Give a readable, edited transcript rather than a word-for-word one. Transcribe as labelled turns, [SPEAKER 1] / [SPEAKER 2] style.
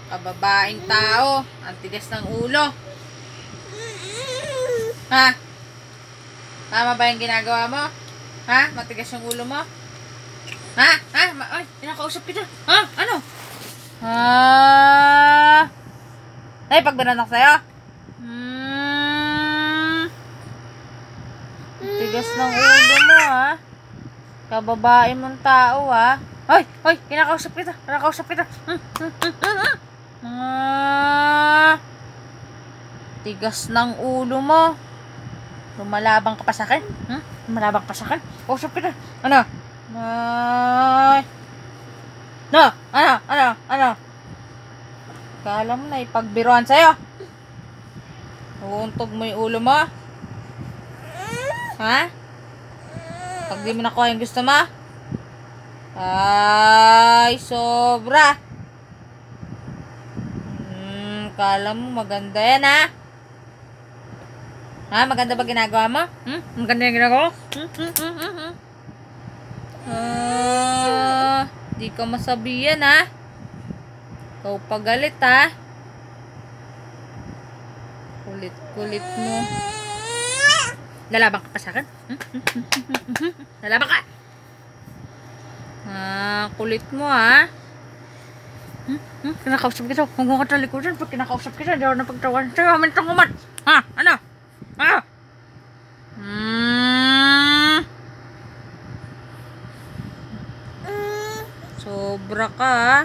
[SPEAKER 1] Kababaeng tao. Ang tigas ng ulo. Ha? Tama ba yung ginagawa mo? Ha? Matigas yung ulo mo? Ha? Ha? Ay, pinakausap kita. Ha? Ano? Ay, pagbanan ako sa'yo? Tigas ng ulo mo, ha? Kababae mong tao, ha? Ay, kinakausap kita. Tigas ng ulo mo. Lumalabang ka pa sa akin? Lumalabang ka pa sa akin? Kausap kita. Ano? Ano? Kala mo na ipagbiruan sa'yo. Uuntog mo yung ulo mo? Ha? Pag di mo nakuha yung gusto mo? Ay, sobra. Kala mo maganda yan, ha? Ha? Maganda ba ginagawa mo? Maganda yung ginagawa mo? Di ka masabihan, ha? Ikaw pagalit, ha? Kulit mo. Lalabang ka pa sa akin? Lalabang ka! Kulit mo, ha? Kinakausap kita. Huwag mo ka talikuran. Pag kinakausap kita, hindi ako napagtawan sa'yo. Amintang umat. Ha? Ano? Ha? Sobra ka, ha?